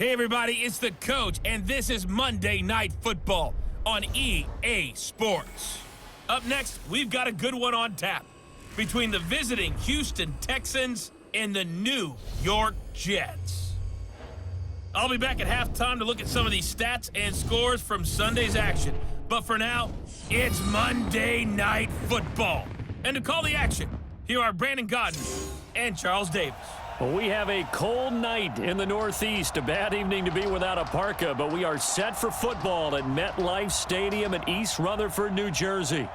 Hey everybody, it's the coach, and this is Monday Night Football on EA Sports. Up next, we've got a good one on tap between the visiting Houston Texans and the New York Jets. I'll be back at halftime to look at some of these stats and scores from Sunday's action. But for now, it's Monday Night Football. And to call the action, here are Brandon Godden and Charles Davis. Well, we have a cold night in the Northeast. A bad evening to be without a parka, but we are set for football at MetLife Stadium in East Rutherford, New Jersey.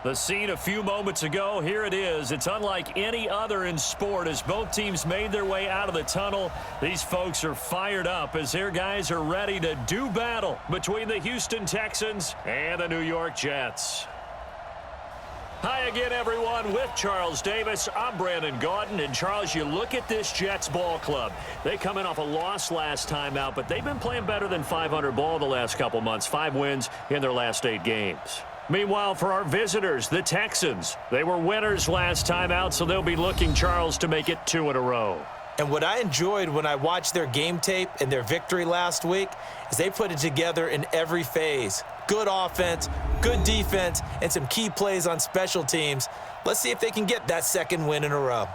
The scene a few moments ago, here it is. It's unlike any other in sport as both teams made their way out of the tunnel. These folks are fired up as their guys are ready to do battle between the Houston Texans and the New York Jets. Hi again, everyone. With Charles Davis, I'm Brandon Gaudin. And, Charles, you look at this Jets ball club. They come in off a loss last time out, but they've been playing better than 500 ball the last couple months. 5 wins in their last 8 games. Meanwhile, for our visitors, the Texans, they were winners last time out, so they'll be looking, Charles, to make it 2 in a row. And what I enjoyed when I watched their game tape and their victory last week is they put it together in every phase. Good offense, good defense, and some key plays on special teams. Let's see if they can get that 2nd win in a row.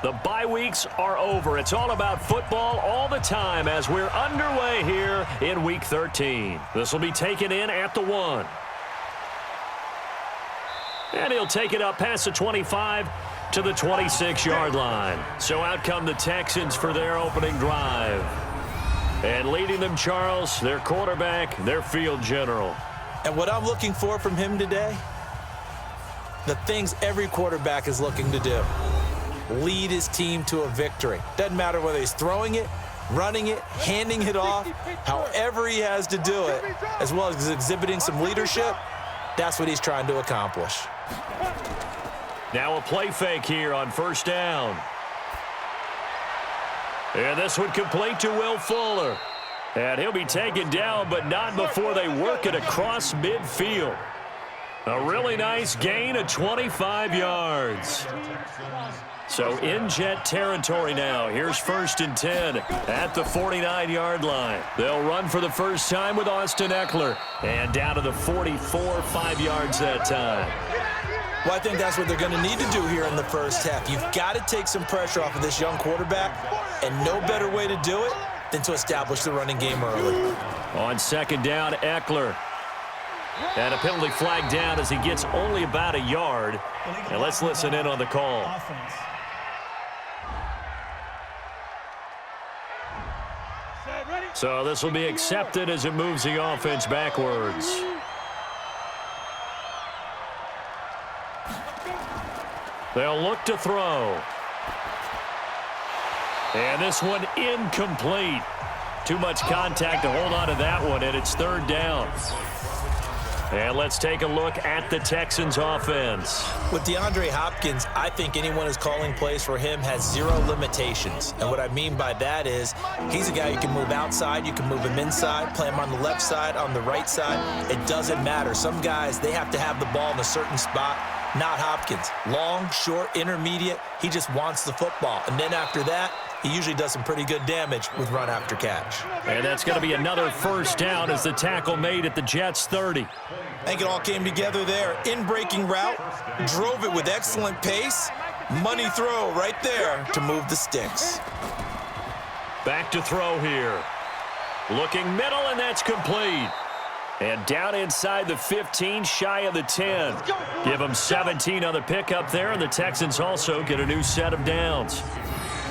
The bye weeks are over. It's all about football all the time as we're underway here in Week 13. This will be taken in at the 1. And he'll take it up past the 25 to the 26-yard line. So out come the Texans for their opening drive. And leading them, Charles, their quarterback, their field general. And what I'm looking for from him today, the things every quarterback is looking to do. Lead his team to a victory. Doesn't matter whether he's throwing it, running it, handing it off, however he has to do it, as well as exhibiting some leadership, that's what he's trying to accomplish. Now a play fake here on 1st down. And this one complete to Will Fuller. And he'll be taken down, but not before they work it across midfield. A really nice gain of 25 yards. So in Jet territory now. Here's 1st and 10 at the 49-yard line. They'll run for the first time with Austin Eckler. And down to the 44, 5 yards that time. Well, I think that's what they're going to need to do here in the first half. You've got to take some pressure off of this young quarterback, and no better way to do it than to establish the running game early. On 2nd down, Eckler. And a penalty flag down as he gets only about a yard. And let's listen in on the call. So this will be accepted as it moves the offense backwards. They'll look to throw. And this one incomplete. Too much contact to hold on to that one, and it's 3rd down. And let's take a look at the Texans offense. With DeAndre Hopkins, I think anyone who's calling plays for him has 0 limitations. And what I mean by that is he's a guy you can move outside, you can move him inside, play him on the left side, on the right side. It doesn't matter. Some guys, they have to have the ball in a certain spot. Not Hopkins. Long, short, intermediate, he just wants the football. And then after that, he usually does some pretty good damage with run after catch. And that's going to be another 1st down as the tackle made at the Jets' 30. I think it all came together there. In-breaking route, drove it with excellent pace. Money throw right there to move the sticks. Back to throw here. Looking middle, and that's complete. And down inside the 15, shy of the 10. Give them 17 on the pickup there, and the Texans also get a new set of downs.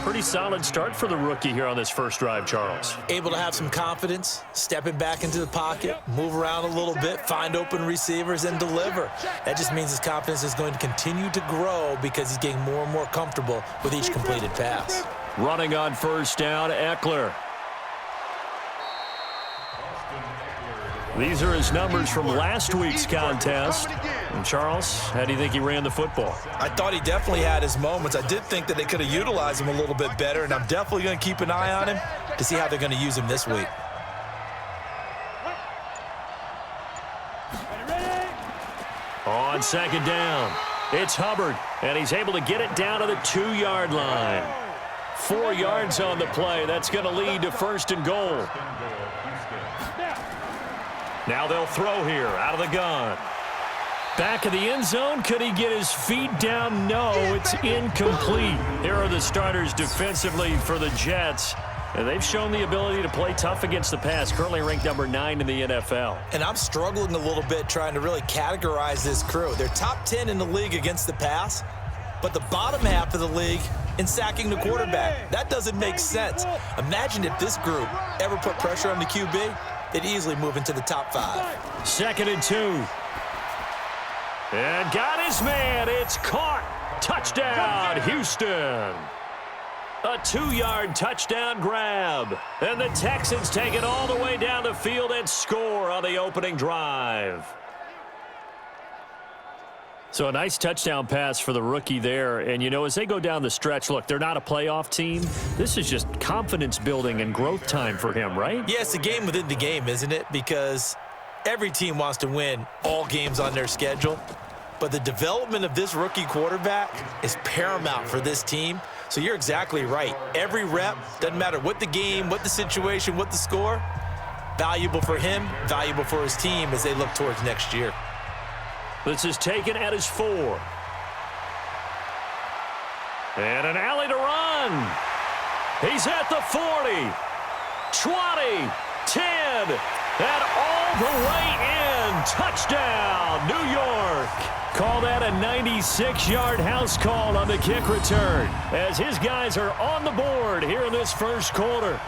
Pretty solid start for the rookie here on this first drive, Charles. Able to have some confidence, stepping back into the pocket, move around a little bit, find open receivers, and deliver. That just means his confidence is going to continue to grow because he's getting more and more comfortable with each completed pass. Running on 1st down, Eckler. These are his numbers from last week's contest. And Charles, how do you think he ran the football? I thought he definitely had his moments. I did think that they could have utilized him a little bit better, and I'm definitely going to keep an eye on him to see how they're going to use him this week. On second down, it's Hubbard, and he's able to get it down to the 2-yard line. 4 yards on the play. That's going to lead to first and goal. Now they'll throw here out of the gun. Back of the end zone. Could he get his feet down? No, it's incomplete. Here are the starters defensively for the Jets. And they've shown the ability to play tough against the pass, currently ranked number 9 in the NFL. And I'm struggling a little bit trying to really categorize this crew. They're top 10 in the league against the pass, but the bottom half of the league in sacking the quarterback. That doesn't make sense. Imagine if this group ever put pressure on the QB, they'd easily move into the top 5. Second and 2. And got his man. It's caught. Touchdown, Houston. A 2-yard touchdown grab. And the Texans take it all the way down the field and score on the opening drive. So a nice touchdown pass for the rookie there. And, you know, as they go down the stretch, look, they're not a playoff team. This is just confidence building and growth time for him, right? Yeah, it's a game within the game, isn't it? Because every team wants to win all games on their schedule. But the development of this rookie quarterback is paramount for this team. So you're exactly right. Every rep, doesn't matter what the game, what the situation, what the score, valuable for him, valuable for his team as they look towards next year. This is taken at his 4. And an alley to run. He's at the 40, 20, 10, and all the way in. Touchdown, New York. Call that a 96-yard house call on the kick return as his guys are on the board here in this first quarter.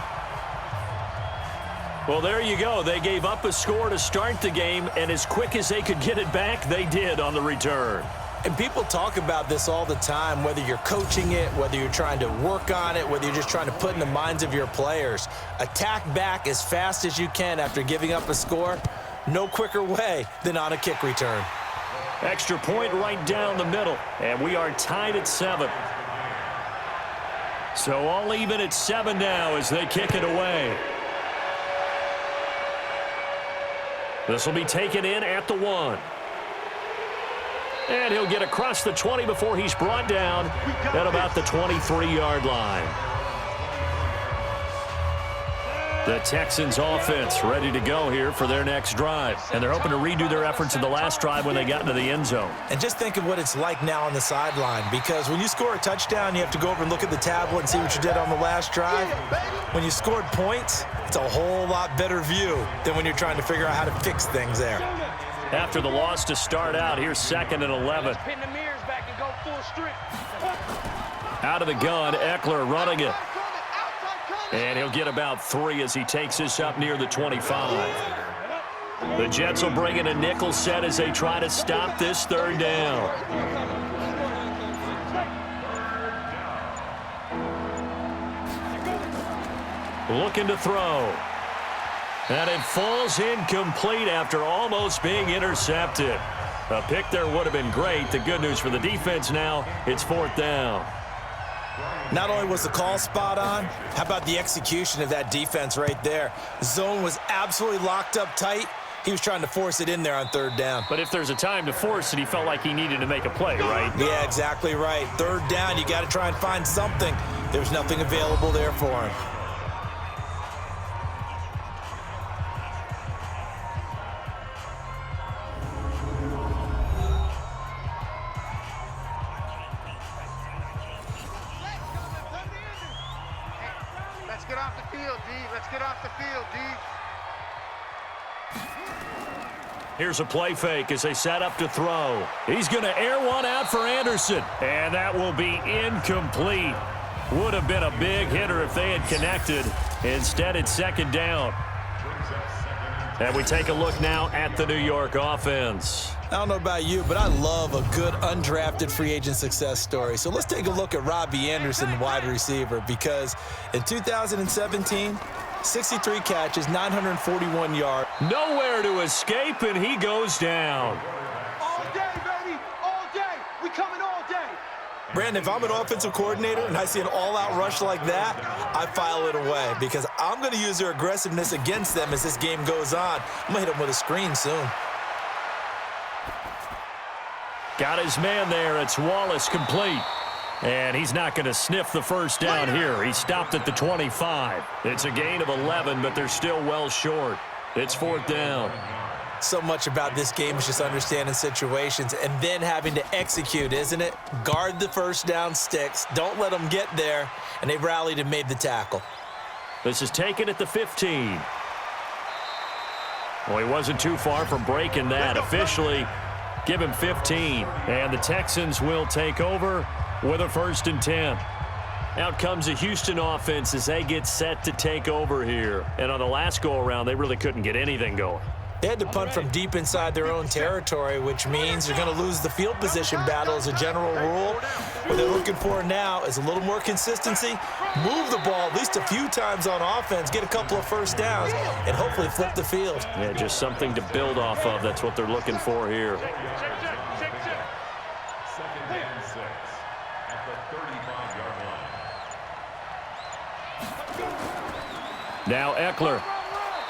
Well, there you go. They gave up a score to start the game, and as quick as they could get it back, they did on the return. And people talk about this all the time, whether you're coaching it, whether you're trying to work on it, whether you're just trying to put in the minds of your players. Attack back as fast as you can after giving up a score. No quicker way than on a kick return. Extra point right down the middle, and we are tied at 7. So all even at 7 now as they kick it away. This will be taken in at the 1. And he'll get across the 20 before he's brought down at about the 23-yard line. The Texans offense ready to go here for their next drive. And they're hoping to redo their efforts in the last drive when they got into the end zone. And just think of what it's like now on the sideline, because when you score a touchdown, you have to go over and look at the tablet and see what you did on the last drive. When you scored points, it's a whole lot better view than when you're trying to figure out how to fix things there. After the loss to start out, here's 2nd and 11. Out of the gun, Eckler running it. And he'll get about 3 as he takes this up near the 25. The Jets will bring in a nickel set as they try to stop this 3rd down. Looking to throw. And it falls incomplete after almost being intercepted. A pick there would have been great. The good news for the defense now, it's 4th down. Not only was the call spot on, how about the execution of that defense right there? Zone was absolutely locked up tight. He was trying to force it in there on 3rd down. But if there's a time to force it, he felt like he needed to make a play, right? Yeah, exactly right. 3rd down, you got to try and find something. There's nothing available there for him. Let's get off the field, D. Let's get off the field, D. Here's a play fake as they set up to throw. He's going to air one out for Anderson. And that will be incomplete. Would have been a big hitter if they had connected. Instead, it's 2nd down. And we take a look now at the New York offense. I don't know about you, but I love a good undrafted free agent success story. So let's take a look at Robbie Anderson, wide receiver, because in 2017, 63 catches, 941 yards. Nowhere to escape, and he goes down. All day, baby, all day. We coming all day. Brandon, if I'm an offensive coordinator and I see an all-out rush like that, I file it away because I'm going to use their aggressiveness against them as this game goes on. I'm going to hit them with a screen soon. Got his man there. It's Wallace complete. And he's not going to sniff the first down here. He stopped at the 25. It's a gain of 11, but they're still well short. It's 4th down. So much about this game is just understanding situations and then having to execute, isn't it? Guard the first down sticks. Don't let them get there. And they rallied and made the tackle. This is taken at the 15. Well, he wasn't too far from breaking that. Officially, give him 15. And the Texans will take over with a 1st and 10. Out comes the Houston offense as they get set to take over here. And on the last go-around, they really couldn't get anything going. They had to punt from deep inside their own territory, which means they're going to lose the field position battle as a general rule. What they're looking for now is a little more consistency, move the ball at least a few times on offense, get a couple of first downs, and hopefully flip the field. Yeah, just something to build off of. That's what they're looking for here. Now Eckler.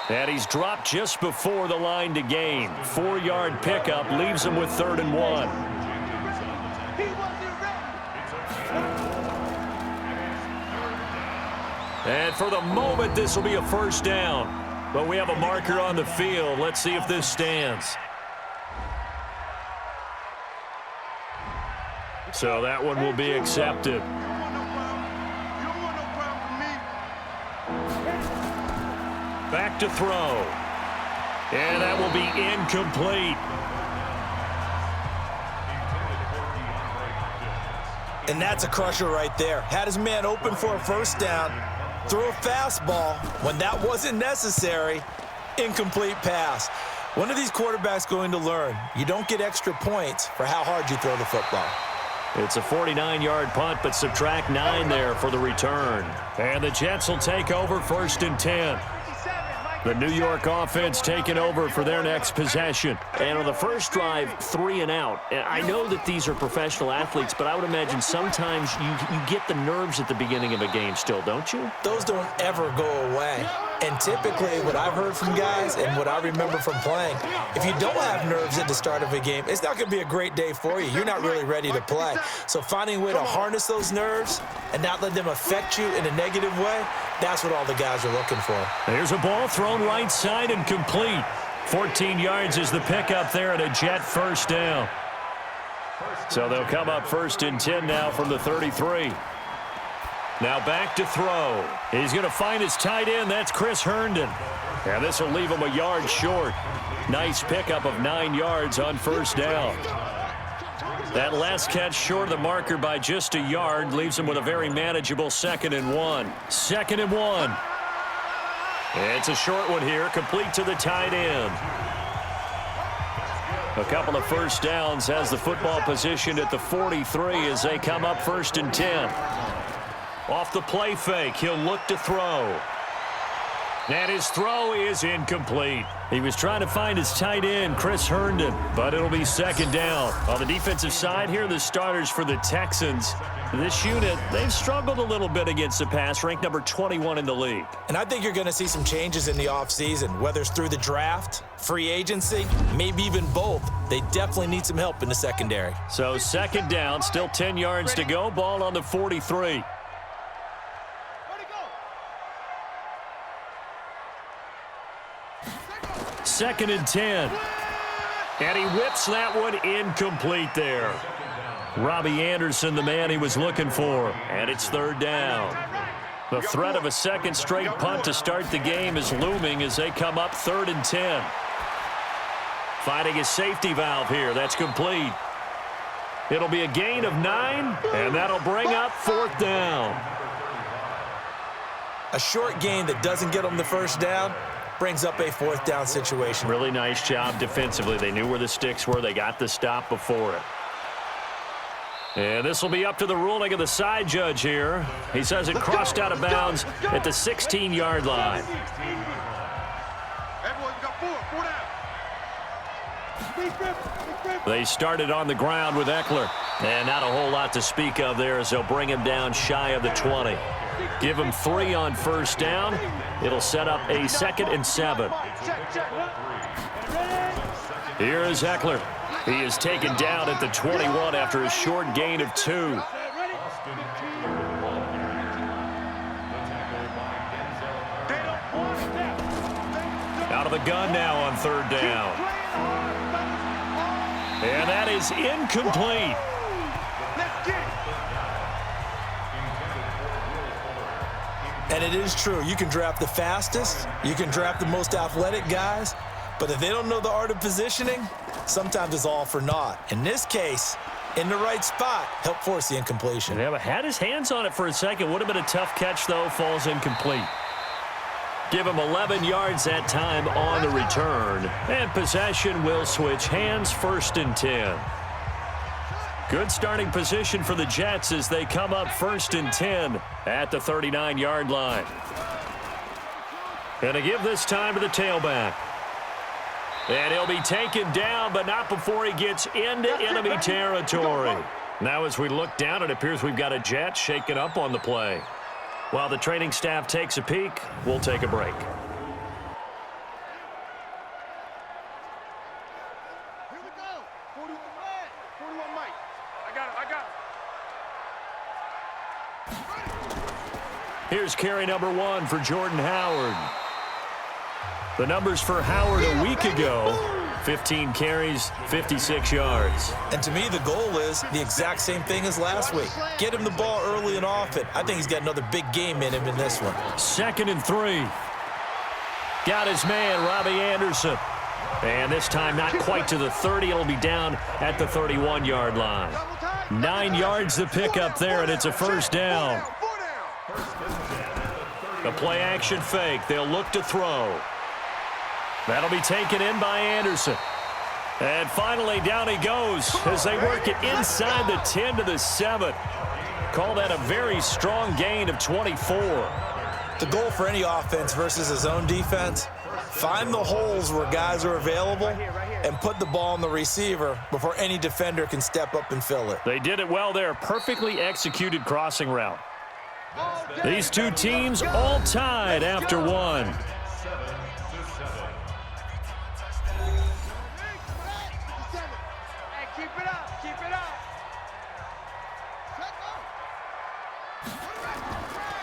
And he's dropped just before the line to gain. 4-yard pickup leaves him with 3rd and 1. And for the moment, this will be a 1st down. But we have a marker on the field. Let's see if this stands. So that one will be accepted. Back to throw. And that will be incomplete. And that's a crusher right there. Had his man open for a 1st down, threw a fastball when that wasn't necessary. Incomplete pass. One of these quarterbacks going to learn, you don't get extra points for how hard you throw the football. It's a 49-yard punt, but subtract 9 there for the return. And the Jets will take over 1st and 10. The New York offense taking over for their next possession. And on the first drive, 3 and out. And I know that these are professional athletes, but I would imagine sometimes you get the nerves at the beginning of a game still, don't you? Those don't ever go away. And typically what I've heard from guys and what I remember from playing, if you don't have nerves at the start of a game, it's not going to be a great day for you. You're not really ready to play. So finding a way to harness those nerves and not let them affect you in a negative way, that's what all the guys are looking for. There's a ball thrown right side and complete. 14 yards is the pickup there, and a Jet 1st down. So they'll come up 1st and 10 now from the 33. Now back to throw. He's going to find his tight end. That's Chris Herndon. And this will leave him a yard short. Nice pickup of 9 yards on 1st down. That last catch short of the marker by just a yard leaves him with a very manageable 2nd and 1. 2nd and 1. It's a short one here, complete to the tight end. A couple of first downs has the football positioned at the 43 as they come up 1st and 10. Off the play fake, he'll look to throw. And his throw is incomplete. He was trying to find his tight end, Chris Herndon, but it'll be 2nd down. On the defensive side here, the starters for the Texans. This unit, they've struggled a little bit against the pass, ranked number 21 in the league. And I think you're going to see some changes in the offseason, whether it's through the draft, free agency, maybe even both. They definitely need some help in the secondary. So 2nd down, still 10 yards to go, ball on the 43. Second and 10. And he whips that one incomplete there. Robbie Anderson, the man he was looking for. And it's 3rd down. The threat of a second straight punt to start the game is looming as they come up 3rd and 10. Finding a safety valve here. That's complete. It'll be a gain of 9, and that'll bring up 4th down. A short gain that doesn't get them the first down brings up a 4th down situation. Really nice job defensively. They knew where the sticks were. They got the stop before it. And this will be up to the ruling of the side judge here. He says it crossed out of bounds at the 16-yard line. They started on the ground with Eckler. And not a whole lot to speak of there as they'll bring him down shy of the 20. Give him 3 on first down. It'll set up a 2nd and 7. Here is Eckler. He is taken down at the 21 after a short gain of 2. Out of the gun now on 3rd down. And that is incomplete. And it is true. You can draft the fastest. You can draft the most athletic guys. But if they don't know the art of positioning, sometimes it's all for naught. In this case, in the right spot, help force the incompletion. Yeah, but had his hands on it for a second. Would have been a tough catch, though. Falls incomplete. Give him 11 yards that time on the return. And possession will switch hands, 1st and 10. Good starting position for the Jets as they come up 1st and 10 at the 39-yard line. And to give this time to the tailback. And he'll be taken down, but not before he gets into enemy territory. Now as we look down, it appears we've got a Jet shaken up on the play. While the training staff takes a peek, we'll take a break. Here we go. 41 red. 41 Mike. I got it. Here's carry number 1 for Jordan Howard. The numbers for Howard a week ago, 15 carries, 56 yards. And to me, the goal is the exact same thing as last week. Get him the ball early and often. I think he's got another big game in him in this one. 2nd and 3. Got his man, Robbie Anderson. And this time not quite to the 30. It'll be down at the 31-yard line. 9 yards to pick up there, and it's a 1st down. The play-action fake. They'll look to throw. That'll be taken in by Anderson. And finally, down he goes as they work it inside the 10 to the 7. Call that a very strong gain of 24. The goal for any offense versus his own defense, find the holes where guys are available and put the ball on the receiver before any defender can step up and fill it. They did it well there. Perfectly executed crossing route. These two teams all tied after 1.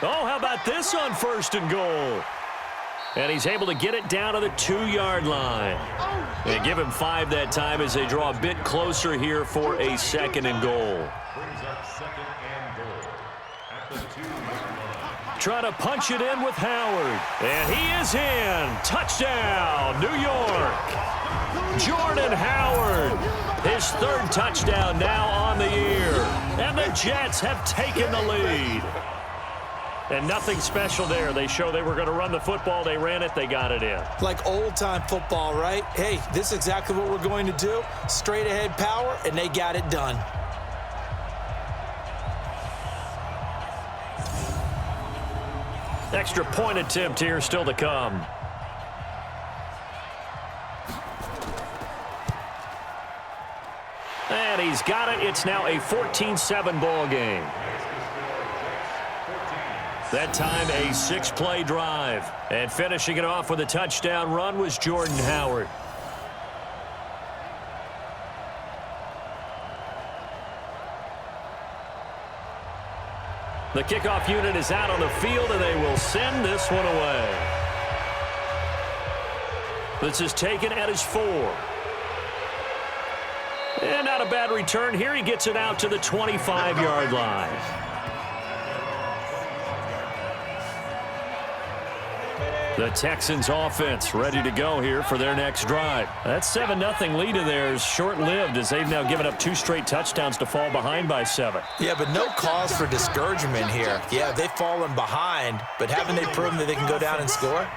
Oh, how about this on 1st and goal? And he's able to get it down to the 2-yard line. And give him 5 that time as they draw a bit closer here for a 2nd and goal. Trying to punch it in with Howard. And he is in. Touchdown, New York. Jordan Howard. His 3rd touchdown now on the year. And the Jets have taken the lead. And nothing special there. They show they were going to run the football. They ran it. They got it in. Like old-time football, right? Hey, this is exactly what we're going to do. Straight-ahead power, and they got it done. Extra point attempt here still to come. And he's got it. It's now a 14-7 ball game. That time a 6-play drive. And finishing it off with a touchdown run was Jordan Howard. The kickoff unit is out on the field, and they will send this one away. This is taken at his 4. And not a bad return here. He gets it out to the 25-yard line. The Texans offense ready to go here for their next drive. That 7-0 lead of theirs short-lived as they've now given up 2 straight touchdowns to fall behind by 7. Yeah, but no cause for discouragement here. Yeah, they've fallen behind, but haven't they proven that they can go down and score?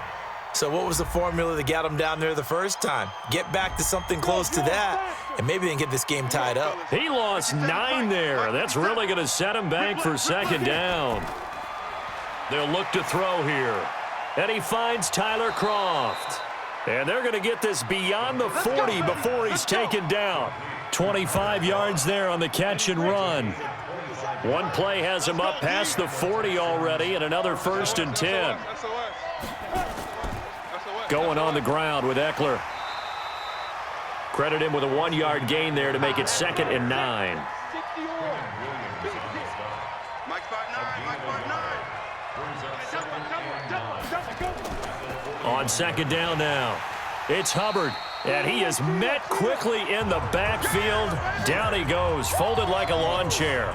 So what was the formula that got them down there the first time? Get back to something close to that, and maybe they can get this game tied up. He lost 9 there. That's really going to set him back for second down. They'll look to throw here. And he finds Tyler Croft. And they're going to get this beyond the 40 before he's taken down. 25 yards there on the catch and run. One play has him up past the 40 already, and another 1st and 10. Going on the ground with Eckler. Credit him with a 1-yard gain there to make it 2nd and 9. On 2nd down now, it's Hubbard, and he is met quickly in the backfield. Down he goes, folded like a lawn chair.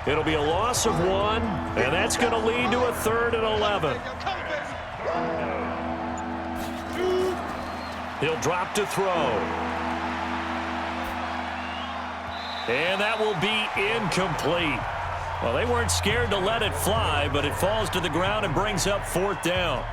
It'll be a loss of 1, and that's going to lead to a 3rd and 11. He'll drop to throw. And that will be incomplete. Well, they weren't scared to let it fly, but it falls to the ground and brings up 4th down.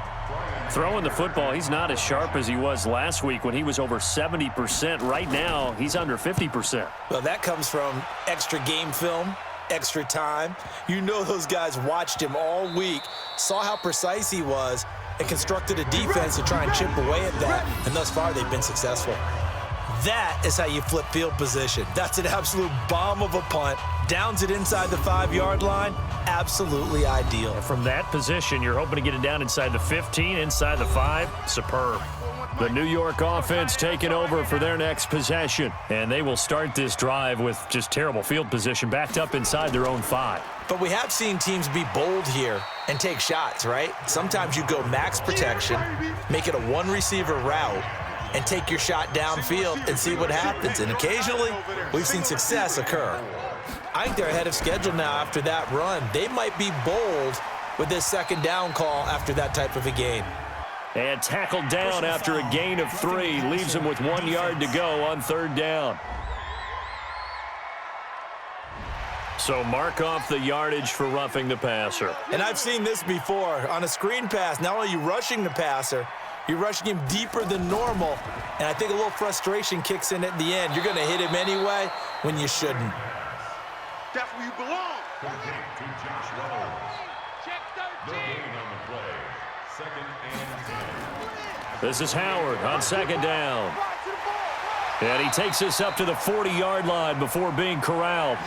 Throwing the football, he's not as sharp as he was last week when he was over 70%. Right now, he's under 50%. Well, that comes from extra game film, extra time. You know those guys watched him all week, saw how precise he was, and constructed a defense to try and chip away at that, and thus far they've been successful. That is how you flip field position. That's an absolute bomb of a punt. Downs it inside the 5-yard line. Absolutely ideal. From that position, you're hoping to get it down inside the 15, inside the 5. Superb. The New York offense taking over for their next possession. And they will start this drive with just terrible field position, backed up inside their own 5. But we have seen teams be bold here and take shots, right? Sometimes you go max protection, make it a 1-receiver route, and take your shot downfield and see what happens. And occasionally, we've seen success occur. I think they're ahead of schedule now after that run. They might be bold with this 2nd down call after that type of a gain. And tackled down after a gain of 3. Leaves him with 1 yard to go on 3rd down. So mark off the yardage for roughing the passer. And I've seen this before. On a screen pass, not only are you rushing the passer, you're rushing him deeper than normal. And I think a little frustration kicks in at the end. You're going to hit him anyway when you shouldn't. That's where you belong. This is Howard on 2nd down. And he takes this up to the 40-yard line before being corralled.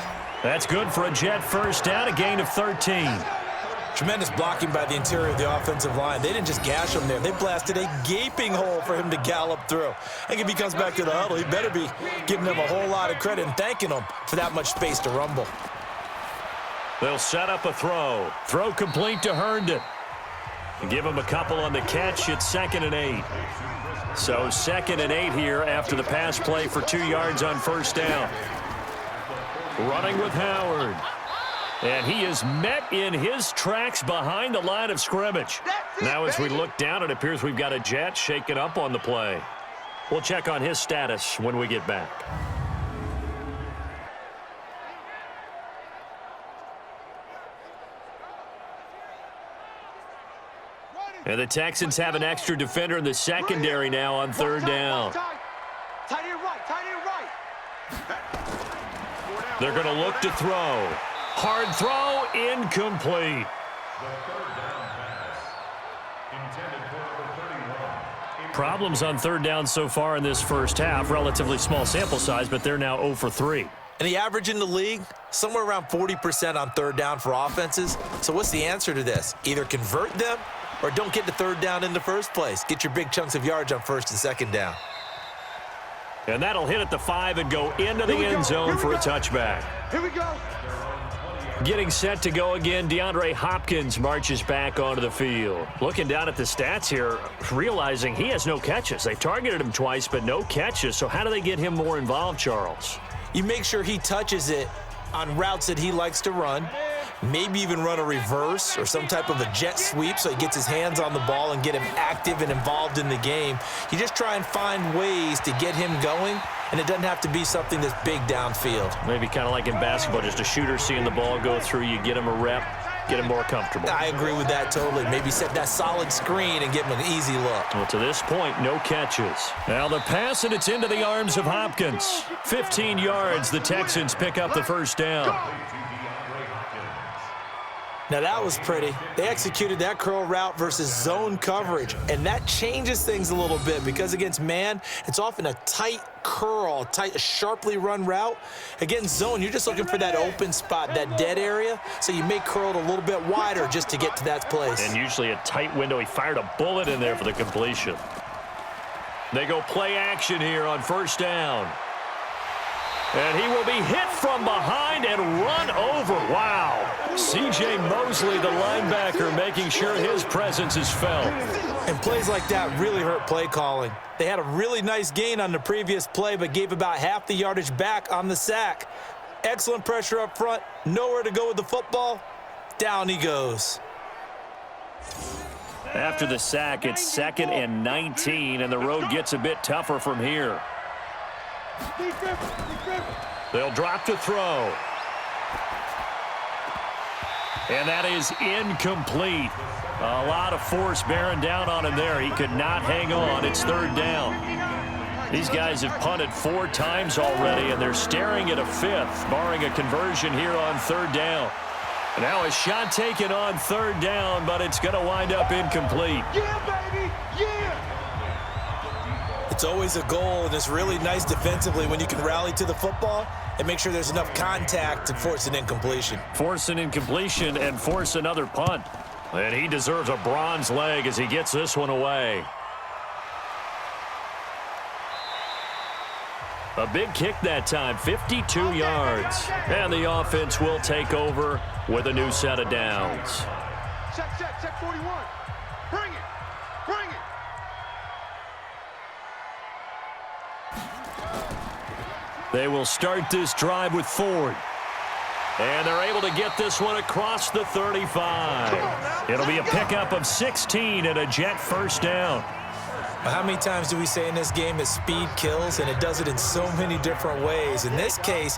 That's good for a Jet 1st down, a gain of 13. Tremendous blocking by the interior of the offensive line. They didn't just gash him there. They blasted a gaping hole for him to gallop through. I think if he comes back to the huddle, he better be giving them a whole lot of credit and thanking them for that much space to rumble. They'll set up a throw. Throw complete to Herndon. And give him a couple on the catch. It's 2nd and 8. So 2nd and 8 here after the pass play for 2 yards on 1st down. Running with Howard. And he is met in his tracks behind the line of scrimmage. Now as we look down, it appears we've got a Jet shaken up on the play. We'll check on his status when we get back. And the Texans have an extra defender in the secondary now on 3rd down. They're going to look to throw. Hard throw, incomplete. Problems on 3rd down so far in this first half. Relatively small sample size, but they're now 0 for 3. And the average in the league, somewhere around 40% on 3rd down for offenses. So what's the answer to this? Either convert them or don't get to 3rd down in the first place. Get your big chunks of yards on 1st and 2nd down. And that'll hit at the 5 and go into the end zone for a touchback. Here we go. Getting set to go again, DeAndre Hopkins marches back onto the field. Looking down at the stats here, realizing he has no catches. They targeted him twice, but no catches. So how do they get him more involved, Charles? You make sure he touches it on routes that he likes to run. Maybe even run a reverse or some type of a jet sweep so he gets his hands on the ball and get him active and involved in the game. You just try and find ways to get him going, and it doesn't have to be something that's big downfield. Maybe kind of like in basketball, just a shooter seeing the ball go through, you get him a rep. get him more comfortable. I agree with that totally. Maybe set that solid screen and give him an easy look. Well, to this point, no catches. Now the pass, and it's into the arms of Hopkins. 15 yards, the Texans pick up the first down. Now that was pretty. They executed that curl route versus zone coverage, and that changes things a little bit because against man, it's often a tight curl, tight, sharply run route. Against zone, you're just looking for that open spot, that dead area, so you may curl it a little bit wider just to get to that place. And usually a tight window. He fired a bullet in there for the completion. They go play action here on first down. And he will be hit from behind and run over. Wow. C.J. Mosley, the linebacker, making sure his presence is felt. And plays like that really hurt play calling. They had a really nice gain on the previous play, but gave about half the yardage back on the sack. Excellent pressure up front. Nowhere to go with the football. Down he goes. After the sack, it's 2nd and 19, and the road gets a bit tougher from here. They'll drop to throw. And that is incomplete. A lot of force bearing down on him there. He could not hang on. It's 3rd down. These guys have punted 4 times already, and they're staring at a 5th, barring a conversion here on 3rd down. Now a shot taken on 3rd down, but it's going to wind up incomplete. Yeah, baby, yeah! It's always a goal, and it's really nice defensively when you can rally to the football and make sure there's enough contact to force an incompletion. Force an incompletion and force another punt. And he deserves a bronze leg as he gets this one away. A big kick that time, 52 yards. And the offense will take over with a new set of downs. Check 41. Bring it. Bring it. They will start this drive with Ford. And they're able to get this one across the 35. It'll be a pickup of 16 and a Jet first down. How many times do we say in this game that speed kills, and it does it in so many different ways? In this case,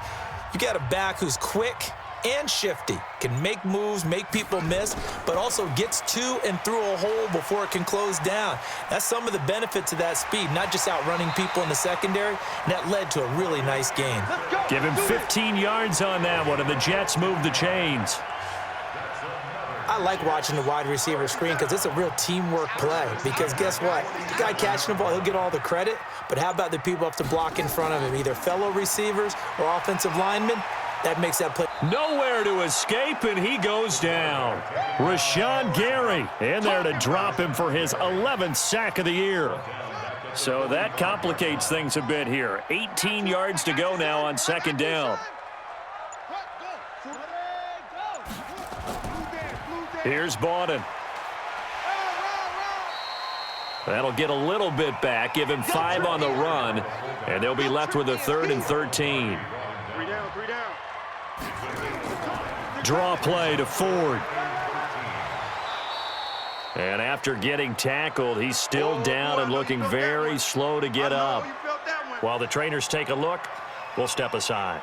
you got a back who's quick and shifty, can make moves, make people miss, but also gets to and through a hole before it can close down. That's some of the benefits of that speed, not just outrunning people in the secondary, and that led to a really nice gain. Give him 15 yards on that one, and the Jets move the chains. I like watching the wide receiver screen because it's a real teamwork play. Because guess what? The guy catching the ball, he'll get all the credit. But how about the people up to block in front of him, either fellow receivers or offensive linemen? That makes that play. Nowhere to escape, and he goes down. Rashawn Gary in there to drop him for his 11th sack of the year. So that complicates things a bit here. 18 yards to go now on 2nd down. Here's Bawden. That'll get a little bit back, give him 5 on the run, and they'll be left with a 3rd and 13. 3 down. Draw play to Ford. And after getting tackled, he's still down and looking very slow to get up. While the trainers take a look, we'll step aside.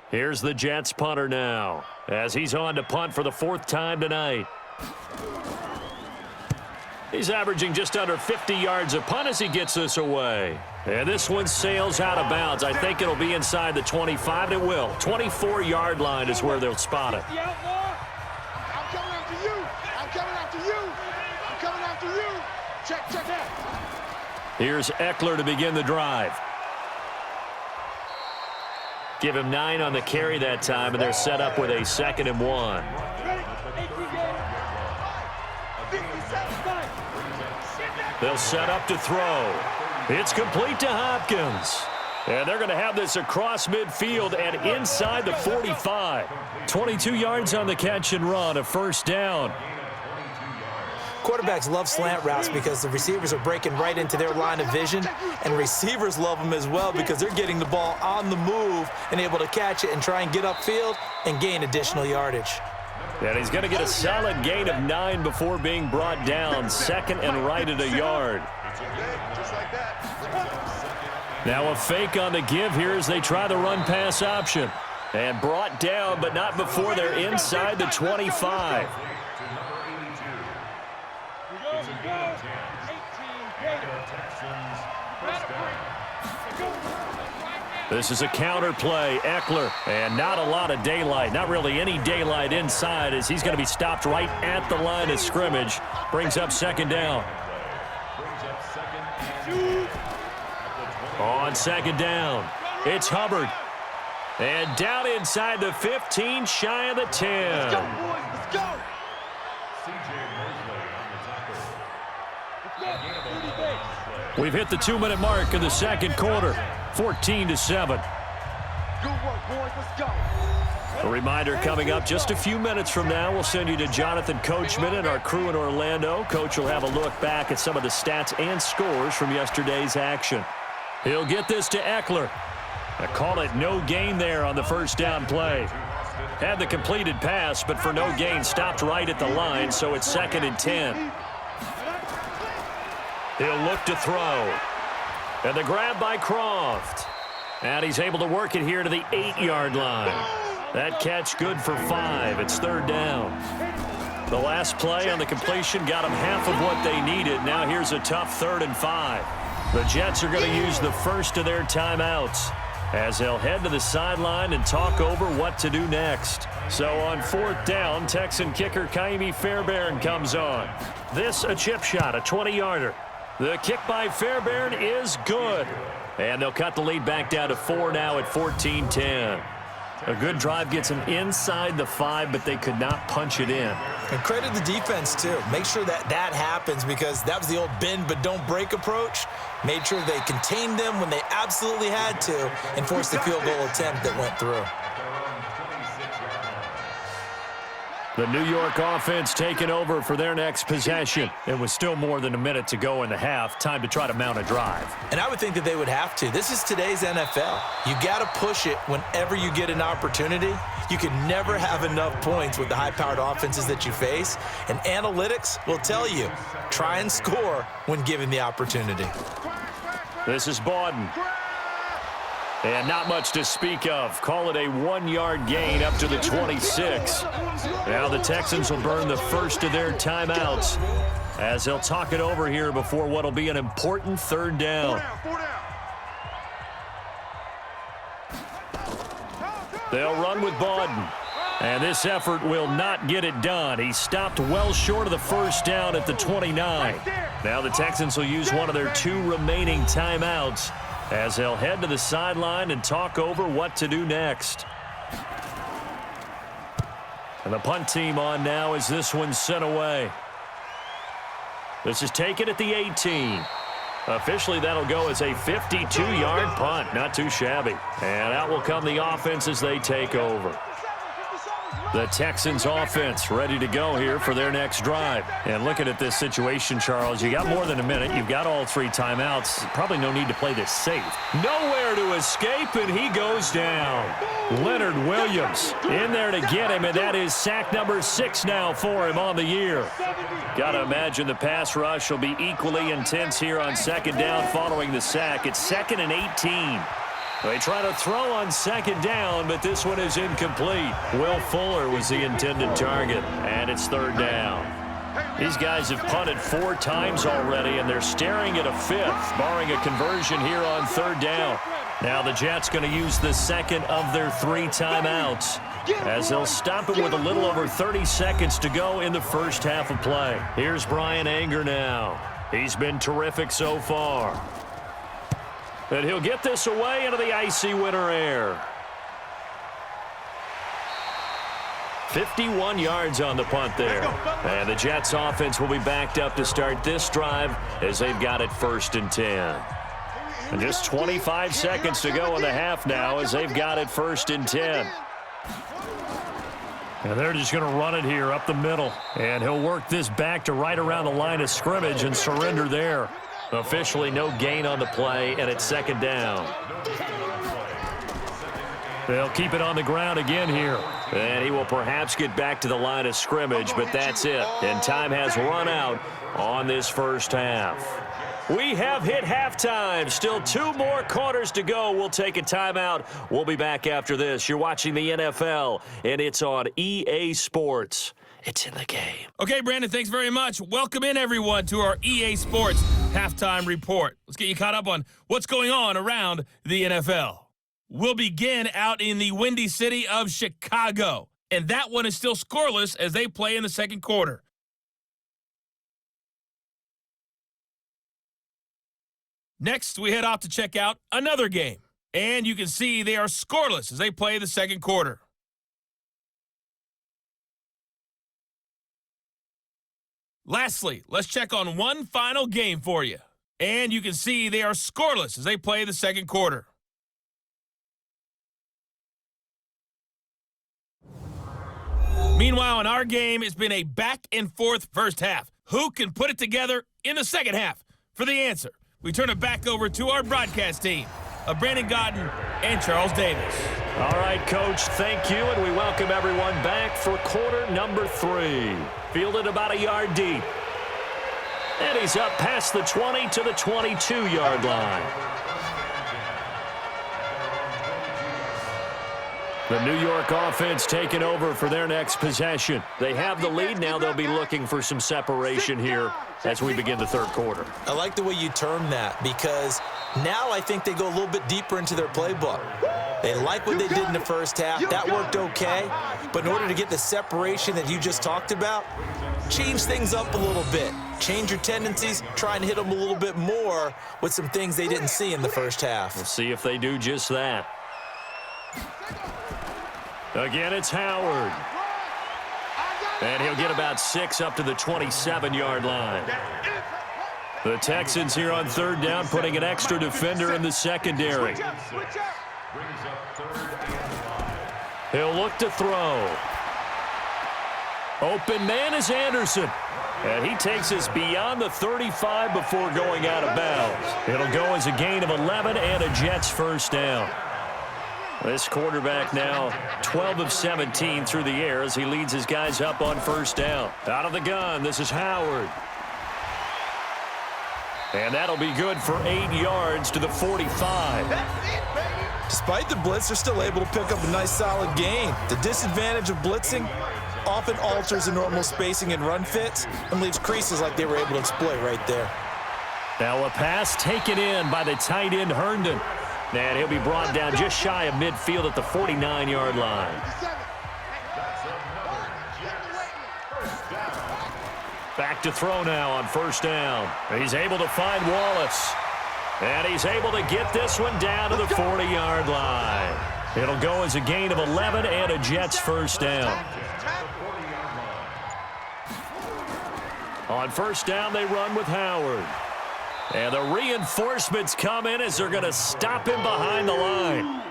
Here's the Jets punter now, as he's on to punt for the 4th time tonight. He's averaging just under 50 yards a punt as he gets this away. And this one sails out of bounds. I think it'll be inside the 25, and it will. 24-yard line is where they'll spot it. I'm coming after you. I'm coming after you. I'm coming after you. Check that. Here's Eckler to begin the drive. Give him 9 on the carry that time, and they're set up with a 2nd and 1. They'll set up to throw. It's complete to Hopkins. And they're going to have this across midfield and inside the 45. 22 yards on the catch and run, a 1st down. Quarterbacks love slant routes because the receivers are breaking right into their line of vision, and receivers love them as well because they're getting the ball on the move and able to catch it and try and get upfield and gain additional yardage. And he's going to get a solid gain of 9 before being brought down. 2nd and right at a yard. Now a fake on the give here as they try the run-pass option. And brought down, but not before they're inside the 25. This is a counter play. Eckler, and not a lot of daylight. Not really any daylight inside as he's going to be stopped right at the line of scrimmage. Brings up second down. On second down, it's Hubbard. And down inside the 15, shy of the 10. Let's go, boys. Let's go. We've hit the 2-minute mark of the second quarter. 14-7. Good work, boys. Let's go. A reminder coming up just a few minutes from now. We'll send you to Jonathan Coachman and our crew in Orlando. Coach will have a look back at some of the stats and scores from yesterday's action. He'll get this to Eckler. I call it no gain there on the first down play. Had the completed pass, but for no gain, stopped right at the line, so it's 2nd and 10. He'll look to throw. And the grab by Croft. And he's able to work it here to the 8-yard line. That catch good for 5. It's 3rd down. The last play on the completion got them half of what they needed. Now here's a tough 3rd and 5. The Jets are going to use the first of their timeouts as they'll head to the sideline and talk over what to do next. So on 4th down, Texan kicker Kaimi Fairbairn comes on. This a chip shot, a 20-yarder. The kick by Fairbairn is good. And they'll cut the lead back down to 4 now at 14-10. A good drive gets them inside the 5, but they could not punch it in. And credit the defense, too. Make sure that happens because that was the old bend but don't break approach. Made sure they contained them when they absolutely had to and forced the field goal attempt that went through. The New York offense taking over for their next possession. It was still more than a minute to go in the half. Time to try to mount a drive. And I would think that they would have to. This is today's NFL. You got to push it whenever you get an opportunity. You can never have enough points with the high-powered offenses that you face. And analytics will tell you, try and score when given the opportunity. This is Bawden. And not much to speak of. Call it a 1-yard gain up to the 26. Now the Texans will burn the first of their timeouts as they'll talk it over here before what will be an important 3rd down. They'll run with Bawden. And this effort will not get it done. He stopped well short of the first down at the 29. Now the Texans will use one of their 2 remaining timeouts as they'll head to the sideline and talk over what to do next. And the punt team on now as this one's sent away. This is taken at the 18. Officially, that'll go as a 52-yard punt. Not too shabby. And out will come the offense as they take over. The Texans offense ready to go here for their next drive. And looking at this situation, Charles, you got more than a minute. You've got all 3 timeouts. Probably no need to play this safe. Nowhere to escape, and he goes down. Leonard Williams in there to get him, and that is sack number 6 now for him on the year. Got to imagine the pass rush will be equally intense here on 2nd down following the sack. It's 2nd and 18. They try to throw on 2nd down, but this one is incomplete. Will Fuller was the intended target, and it's 3rd down. These guys have punted 4 times already, and they're staring at a 5th, barring a conversion here on 3rd down. Now the Jets going to use the 2nd of their 3 timeouts as they'll stop it with a little over 30 seconds to go in the first half of play. Here's Brian Anger now. He's been terrific so far. And he'll get this away into the icy winter air. 51 yards on the punt there. And the Jets offense will be backed up to start this drive as they've got it 1st and 10. And just 25 seconds to go in the half now as they've got it 1st and 10. And they're just going to run it here up the middle. And he'll work this back to right around the line of scrimmage and surrender there. Officially no gain on the play, and it's 2nd down. They'll keep it on the ground again here. And he will perhaps get back to the line of scrimmage, but that's it. And time has run out on this first half. We have hit halftime. Still 2 more quarters to go. We'll take a timeout. We'll be back after this. You're watching the NFL, and it's on EA Sports. It's in the game. Okay, Brandon, thanks very much. Welcome in, everyone, to our EA Sports Halftime Report. Let's get you caught up on what's going on around the NFL. We'll begin out in the windy city of Chicago, and that one is still scoreless as they play in the second quarter. Next, we head off to check out another game, and you can see they are scoreless as they play the second quarter. Lastly, let's check on one final game for you, and you can see they are scoreless as they play the second quarter. Meanwhile, in our game, it's been a back-and-forth first half. Who can put it together in the second half? For the answer, we turn it back over to our broadcast team of Brandon Godden and Charles Davis. All right, Coach, thank you, and we welcome everyone back for quarter number 3. Fielded about a yard deep. And he's up past the 20 to the 22-yard line. The New York offense taking over for their next possession. They have the lead. Now they'll be looking for some separation here as we begin the third quarter. I like the way you term that because now I think they go a little bit deeper into their playbook. They like what they did in the first half. That worked okay. But in order to get the separation that you just talked about, change things up a little bit. Change your tendencies. Try and hit them a little bit more with some things they didn't see in the first half. We'll see if they do just that. Again, it's Howard. And he'll get about 6 up to the 27-yard line. The Texans here on third down, putting an extra defender in the secondary. He'll look to throw. Open man is Anderson. And he takes us beyond the 35 before going out of bounds. It'll go as a gain of 11 and a Jets first down. This quarterback now 12 of 17 through the air as he leads his guys up on first down. Out of the gun, this is Howard. And that'll be good for 8 yards to the 45. Despite the blitz, they're still able to pick up a nice solid gain. The disadvantage of blitzing often alters the normal spacing and run fits and leaves creases like they were able to exploit right there. Now a pass taken in by the tight end Herndon. And he'll be brought down just shy of midfield at the 49-yard line. Back to throw now on first down. He's able to find Wallace. And he's able to get this one down to the 40-yard line. It'll go as a gain of 11 and a Jets first down. On first down, they run with Howard. And the reinforcements come in as they're going to stop him behind the line.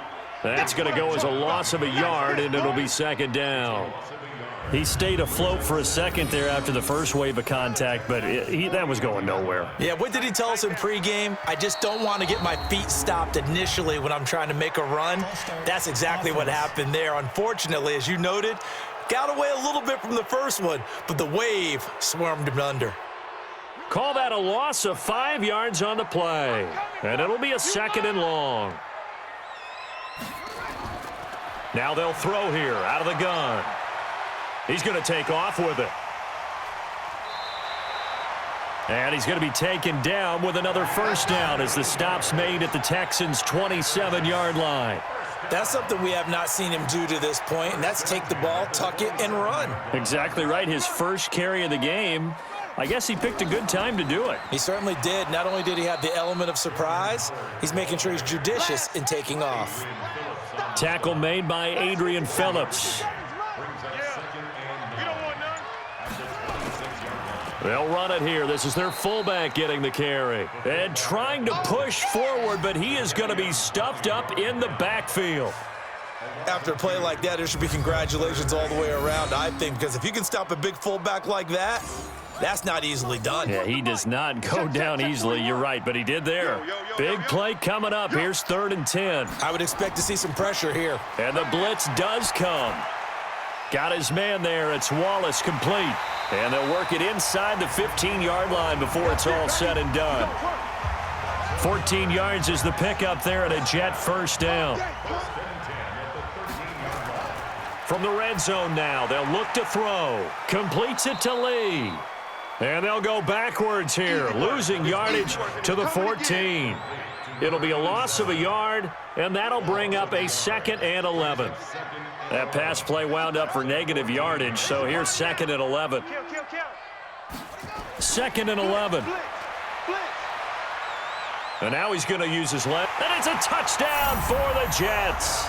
That's going to go as a loss of a yard, and it'll be second down. He stayed afloat for a second there after the first wave of contact, but that was going nowhere. Yeah, what did he tell us in pregame? I just don't want to get my feet stopped initially when I'm trying to make a run. That's exactly what happened there. Unfortunately, as you noted, got away a little bit from the first one, but the wave swarmed him under. Call that a loss of 5 yards on the play. And it'll be a second and long. Now they'll throw here out of the gun. He's going to take off with it. And he's going to be taken down with another first down as the stop's made at the Texans' 27-yard line. That's something we have not seen him do to this point, and that's take the ball, tuck it, and run. Exactly right. His first carry of the game. I guess he picked a good time to do it. He certainly did. Not only did he have the element of surprise, he's making sure he's judicious in taking off. Tackle made by Adrian Phillips. They'll run it here. This is their fullback getting the carry. And trying to push forward, but he is going to be stuffed up in the backfield. After a play like that, there should be congratulations all the way around, I think, because if you can stop a big fullback like that, that's not easily done. Yeah, he does not go down easily. You're right, but he did there. Big play coming up. Here's 3rd and 10. I would expect to see some pressure here. And the blitz does come. Got his man there. It's Wallace complete. And they'll work it inside the 15-yard line before it's all said and done. 14 yards is the pickup there at a Jet first down. From the red zone now, they'll look to throw. Completes it to Lee. And they'll go backwards here, losing yardage to the 14. It'll be a loss of a yard, and that'll bring up a 2nd and 11. That pass play wound up for negative yardage, so here's 2nd and 11. 2nd and 11. And now he's going to use his left. And it's a touchdown for the Jets.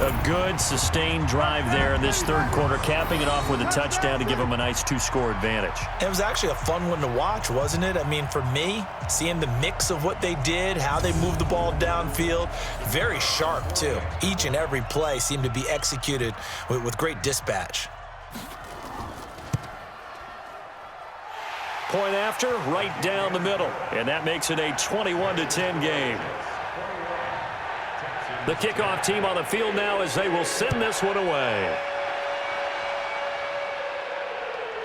A good, sustained drive there in this third quarter, capping it off with a touchdown to give them a nice 2-score advantage. It was actually a fun one to watch, wasn't it? I mean, for me, seeing the mix of what they did, how they moved the ball downfield, very sharp, too. Each and every play seemed to be executed with great dispatch. Point after, right down the middle, and that makes it a 21-10 game. The kickoff team on the field now as they will send this one away.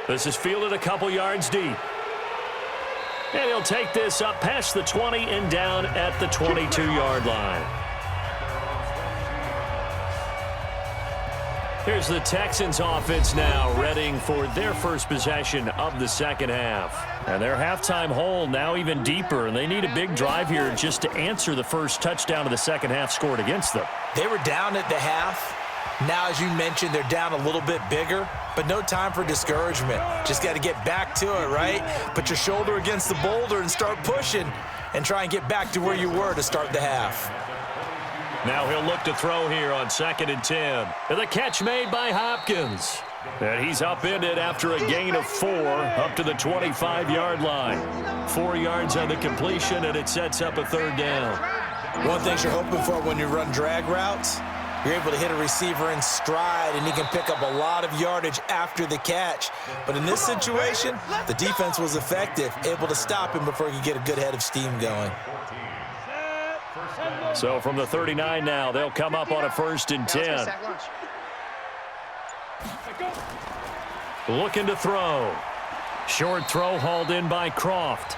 This is fielded a couple yards deep. And he'll take this up past the 20 and down at the 22-yard line. Here's the Texans offense now, readying for their first possession of the second half. And their halftime hole now even deeper, and they need a big drive here just to answer the first touchdown of the second half scored against them. They were down at the half. Now, as you mentioned, they're down a little bit bigger, but no time for discouragement. Just got to get back to it, right? Put your shoulder against the boulder and start pushing and try and get back to where you were to start the half. Now he'll look to throw here on 2nd and 10. And the catch made by Hopkins. And he's upended after a gain of 4 up to the 25-yard line. 4 yards on the completion, and it sets up a third down. One thing you're hoping for when you run drag routes, you're able to hit a receiver in stride, and he can pick up a lot of yardage after the catch. But in this situation, the defense was effective, able to stop him before he could get a good head of steam going. So from the 39 now, they'll come up on a 1st and 10. Looking to throw. Short throw hauled in by Croft.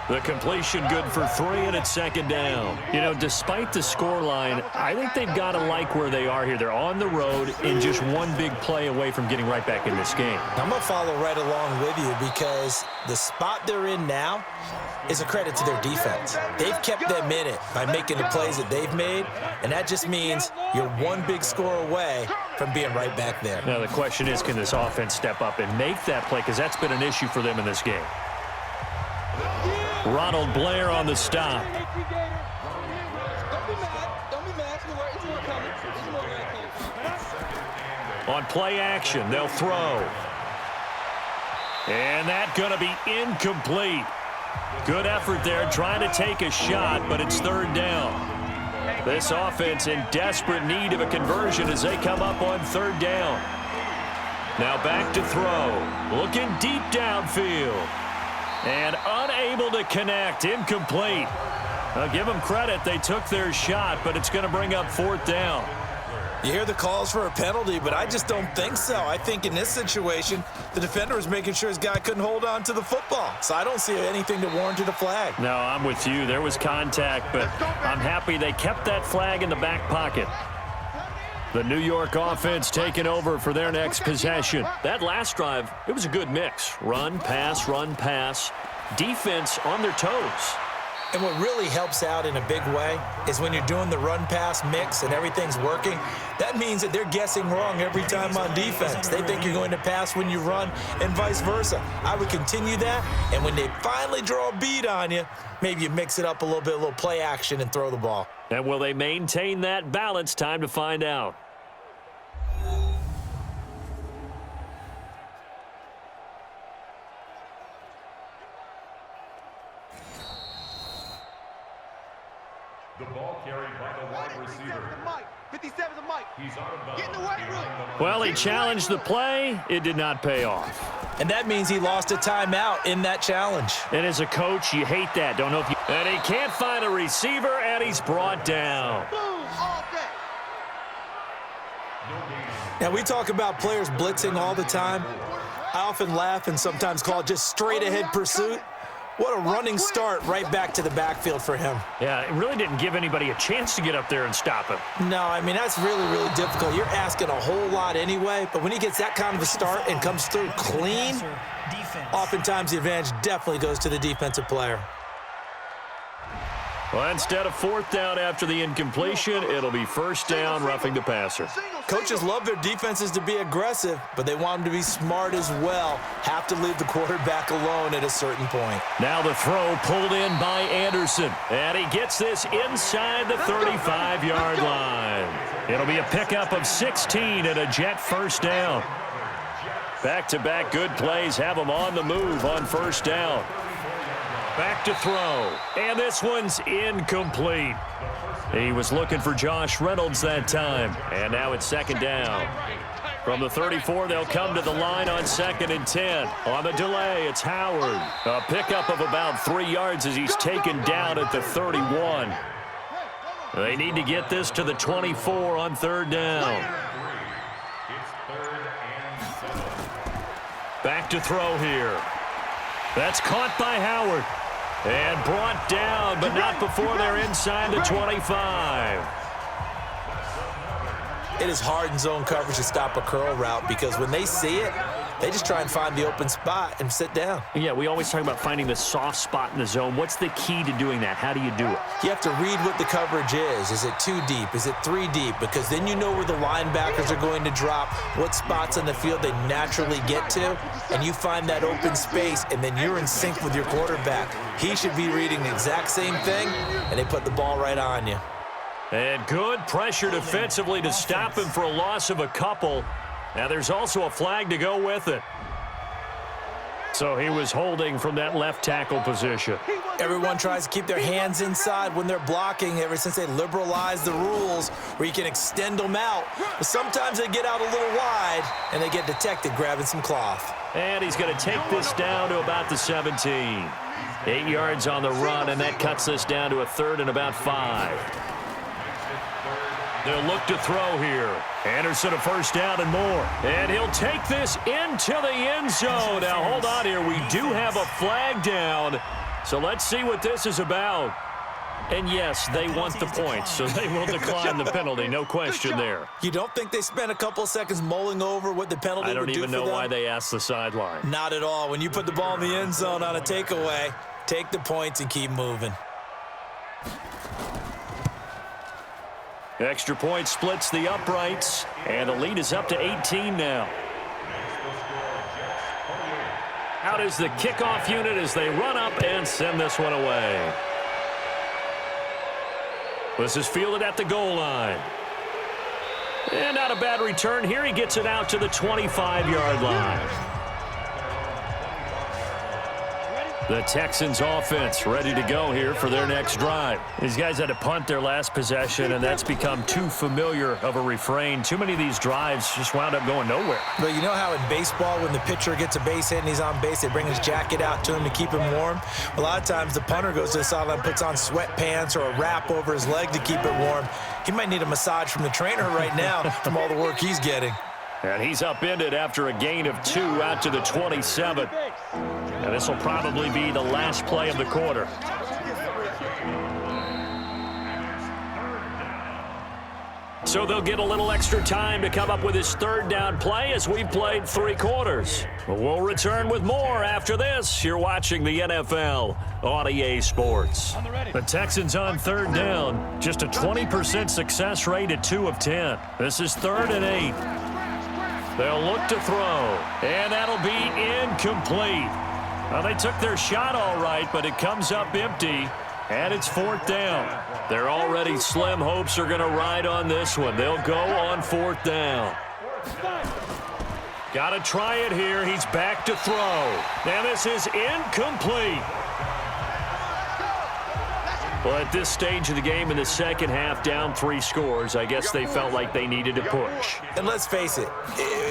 The completion good for 3, and it's 2nd down. You know, despite the scoreline, I think they've got to like where they are here. They're on the road and just one big play away from getting right back in this game. I'm going to follow right along with you because the spot they're in now is a credit to their defense. They've kept them in it by making the plays that they've made, and that just means you're one big score away from being right back there. Now the question is, can this offense step up and make that play? Because that's been an issue for them in this game. Ronald Blair on the stop. On play action, they'll throw. And that's going to be incomplete. Good effort there, trying to take a shot, but it's 3rd down. This offense in desperate need of a conversion as they come up on 3rd down. Now back to throw. Looking deep downfield. And unable to connect, incomplete. I'll give them credit, they took their shot, but it's going to bring up 4th down. You hear the calls for a penalty, but I just don't think so. I think in this situation, the defender was making sure his guy couldn't hold on to the football. So I don't see anything to warrant a flag. No, I'm with you. There was contact, but I'm happy they kept that flag in the back pocket. The New York offense taking over for their next possession. That last drive, it was a good mix. Run, pass, defense on their toes. And what really helps out in a big way is when you're doing the run-pass mix and everything's working, that means that they're guessing wrong every time on defense. They think you're going to pass when you run and vice versa. I would continue that, and when they finally draw a bead on you, maybe you mix it up a little play action and throw the ball. And will they maintain that balance? Time to find out. The ball carried by the wide receiver. 57's a Mike. He's out of bounds. Get in the weight room. Well, he challenged the play. It did not pay off. And that means he lost a timeout in that challenge. And as a coach, you hate that. Don't know if you... And he can't find a receiver, and he's brought down. Boom, all day. Now, we talk about players blitzing all the time. I often laugh and sometimes call it just straight-ahead pursuit. What a running start right back to the backfield for him. Yeah, it really didn't give anybody a chance to get up there and stop him. No, I mean, that's really, really difficult. You're asking a whole lot anyway, but when he gets that kind of a start and comes through clean, oftentimes the advantage definitely goes to the defensive player. Well, instead of fourth down after the incompletion, it'll be first down, roughing the passer. Coaches love their defenses to be aggressive, but they want them to be smart as well. Have to leave the quarterback alone at a certain point. Now the throw pulled in by Anderson, and he gets this inside the 35-yard line. It'll be a pickup of 16 and a Jet first down. Back-to-back good plays have them on the move on first down. Back to throw, and this one's incomplete. He was looking for Josh Reynolds that time, and now it's second down. From the 34, they'll come to the line on 2nd and 10. On the delay, it's Howard. A pickup of about 3 yards as he's taken down at the 31. They need to get this to the 24 on third down. Back to throw here. That's caught by Howard. And brought down, but not before they're inside the 25. It is hard in zone coverage to stop a curl route because when they see it, they just try and find the open spot and sit down. Yeah, we always talk about finding the soft spot in the zone. What's the key to doing that? How do you do it? You have to read what the coverage is. Is it 2 deep? Is it 3 deep? Because then you know where the linebackers are going to drop, what spots on the field they naturally get to, and you find that open space, and then you're in sync with your quarterback. He should be reading the exact same thing, and they put the ball right on you. And good pressure defensively to stop him for a loss of a couple. Now there's also a flag to go with it. So he was holding from that left tackle position. Everyone tries to keep their hands inside when they're blocking ever since they liberalized the rules where you can extend them out. But sometimes they get out a little wide and they get detected grabbing some cloth. And he's going to take this down to about the 17. 8 yards on the run, and that cuts this down to a 3rd and about 5. They'll look to throw here. Anderson a first down and more. And he'll take this into the end zone. Now, hold on here. We do have a flag down. So let's see what this is about. And, yes, they want the points, so they will decline the penalty. No question there. You don't think they spent a couple of seconds mulling over what the penalty would do for them? I don't even know why they asked the sideline. Not at all. When you put the ball in the end zone on a takeaway, take the points and keep moving. Extra point splits the uprights, and the lead is up to 18 now. Out is the kickoff unit as they run up and send this one away. This is fielded at the goal line. And not a bad return here. He gets it out to the 25-yard line. The Texans offense ready to go here for their next drive. These guys had to punt their last possession, and that's become too familiar of a refrain. Too many of these drives just wound up going nowhere. But you know how in baseball, when the pitcher gets a base hit and he's on base, they bring his jacket out to him to keep him warm? A lot of times the punter goes to the sideline, puts on sweatpants or a wrap over his leg to keep it warm. He might need a massage from the trainer right now from all the work he's getting. And he's upended after a gain of 2 out to the 27. And this will probably be the last play of the quarter. So they'll get a little extra time to come up with his 3rd down play as we've played 3 quarters. We'll return with more after this. You're watching the NFL on EA Sports. The Texans on 3rd down. Just a 20% success rate at 2 of 10. This is 3rd and 8. They'll look to throw, and that'll be incomplete. Well, they took their shot all right, but it comes up empty, and it's 4th down. Their already slim hopes are going to ride on this one. They'll go on 4th down. Got to try it here. He's back to throw. Now this is incomplete. Well, at this stage of the game in the second half, down 3 scores, I guess they felt like they needed to push. And let's face it,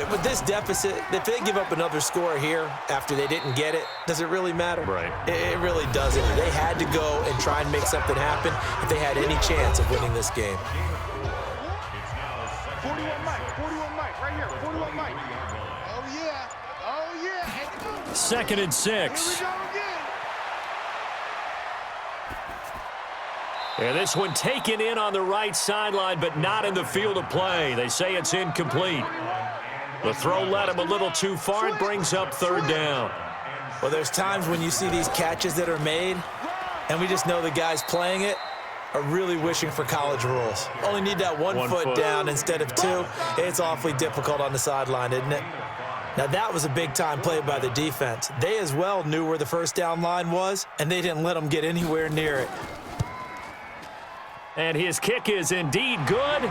with this deficit, if they give up another score here after they didn't get it, does it really matter? Right. It really doesn't. They had to go and try and make something happen if they had any chance of winning this game. 41 Mike, right here. 2nd and 6. And this one taken in on the right sideline, but not in the field of play. They say it's incomplete. The throw led him a little too far. It brings up 3rd down. Well, there's times when you see these catches that are made, and we just know the guys playing it are really wishing for college rules. Only need that one foot down instead of 2. It's awfully difficult on the sideline, isn't it? Now, that was a big-time play by the defense. They as well knew where the first down line was, and they didn't let them get anywhere near it. And his kick is indeed good,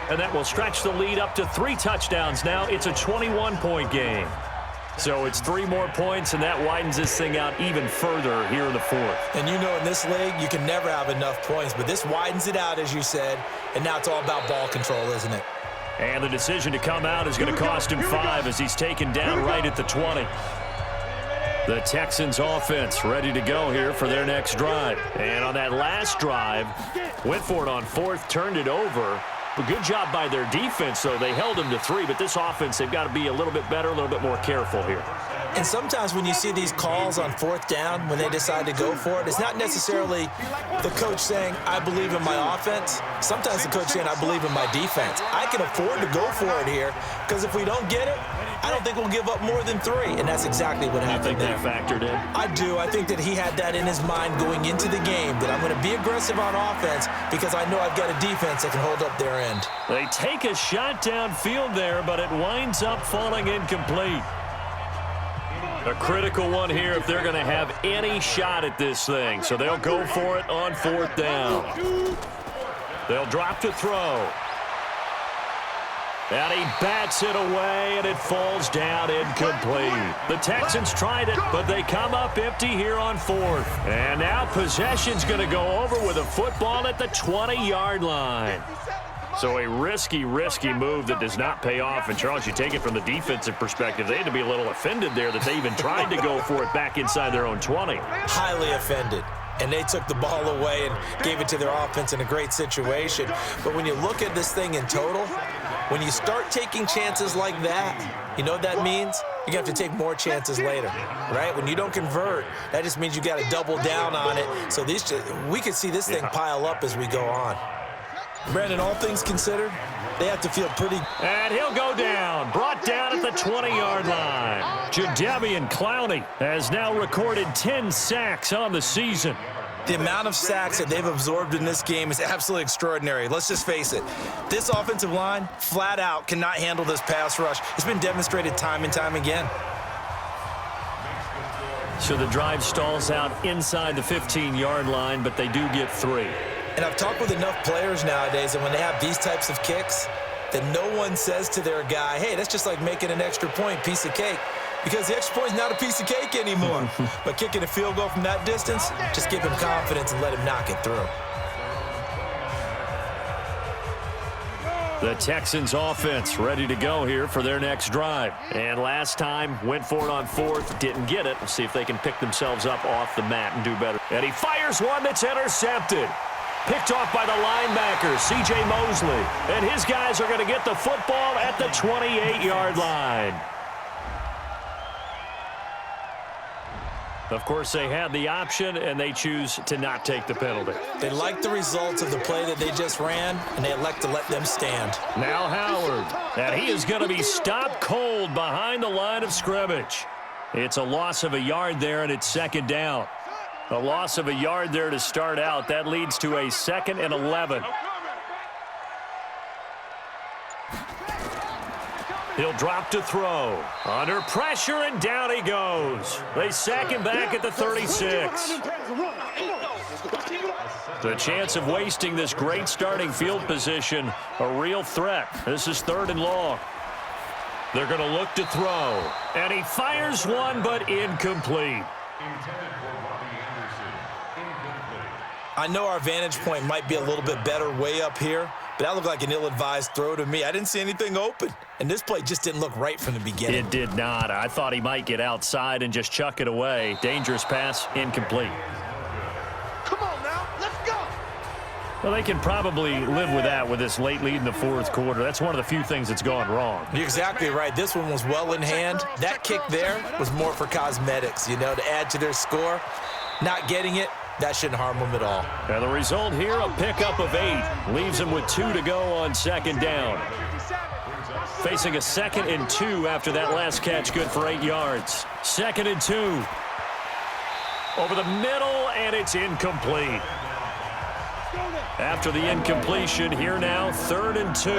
and that will stretch the lead up to 3 touchdowns now. It's a 21-point game. So it's 3 more points, and that widens this thing out even further here in the 4th. And you know in this league, you can never have enough points, but this widens it out, as you said, and now it's all about ball control, isn't it? And the decision to come out is going to cost him 5 as he's taken down right at the 20. The Texans offense ready to go here for their next drive. And on that last drive, went for it on 4th, turned it over. A good job by their defense, though. They held him to 3, but this offense, they've got to be a little bit better, a little bit more careful here. And sometimes when you see these calls on 4th down, when they decide to go for it, it's not necessarily the coach saying, I believe in my offense. Sometimes the coach saying, I believe in my defense. I can afford to go for it here, because if we don't get it, I don't think we'll give up more than 3, and that's exactly what happened there. You think that factored in? I do. I think that he had that in his mind going into the game, that I'm going to be aggressive on offense because I know I've got a defense that can hold up their end. They take a shot downfield there, but it winds up falling incomplete. A critical one here if they're going to have any shot at this thing. So they'll go for it on 4th down. They'll drop to throw. And he bats it away, and it falls down incomplete. The Texans tried it, but they come up empty here on 4th. And now possession's going to go over with a football at the 20-yard line. So a risky move that does not pay off. And, Charles, you take it from the defensive perspective, they had to be a little offended there that they even tried to go for it back inside their own 20. Highly offended. And they took the ball away and gave it to their offense in a great situation. But when you look at this thing in total, when you start taking chances like that, you know what that means? You're going to have to take more chances later, right? When you don't convert, that just means you got to double down on it. So we could see this thing pile up as we go on. Brandon, all things considered, they have to feel pretty. And he'll go down, brought down at the 20-yard line. Jadeveon Clowney has now recorded 10 sacks on the season. The amount of sacks that they've absorbed in this game is absolutely extraordinary. Let's just face it. This offensive line, flat out, cannot handle this pass rush. It's been demonstrated time and time again. So the drive stalls out inside the 15-yard line, but they do get 3. And I've talked with enough players nowadays that when they have these types of kicks, that no one says to their guy, hey, that's just like making an extra point, piece of cake. Because the extra point is not a piece of cake anymore. But kicking a field goal from that distance, just give him confidence and let him knock it through. The Texans offense ready to go here for their next drive. And last time, went for it on 4th, didn't get it. We'll see if they can pick themselves up off the mat and do better. And he fires one that's intercepted. Picked off by the linebacker, C.J. Mosley. And his guys are going to get the football at the 28-yard line. Of course, they had the option, and they choose to not take the penalty. They like the results of the play that they just ran, and they elect to let them stand. Now Howard, and he is going to be stopped cold behind the line of scrimmage. It's a loss of a yard there, and it's 2nd down. A loss of a yard there to start out. That leads to a 2nd and 11. He'll drop to throw. Under pressure, and down he goes. They sack him back at the 36. The chance of wasting this great starting field position, a real threat. This is 3rd and long. They're going to look to throw. And he fires one, but incomplete. I know our vantage point might be a little bit better way up here, but that looked like an ill-advised throw to me. I didn't see anything open, and this play just didn't look right from the beginning. It did not. I thought he might get outside and just chuck it away. Dangerous pass, incomplete. Come on now, let's go. Well, they can probably live with that with this late lead in the fourth quarter. That's one of the few things that's gone wrong. You're exactly right. This one was well in hand. That kick there was more for cosmetics, you know, to add to their score. Not getting it, that shouldn't harm them at all. And the result here, a pickup of 8. Leaves them with 2 to go on second down. Facing a 2nd and 2 after that last catch, good for 8 yards. 2nd and 2. Over the middle, and it's incomplete. After the incompletion, here now, 3rd and 2.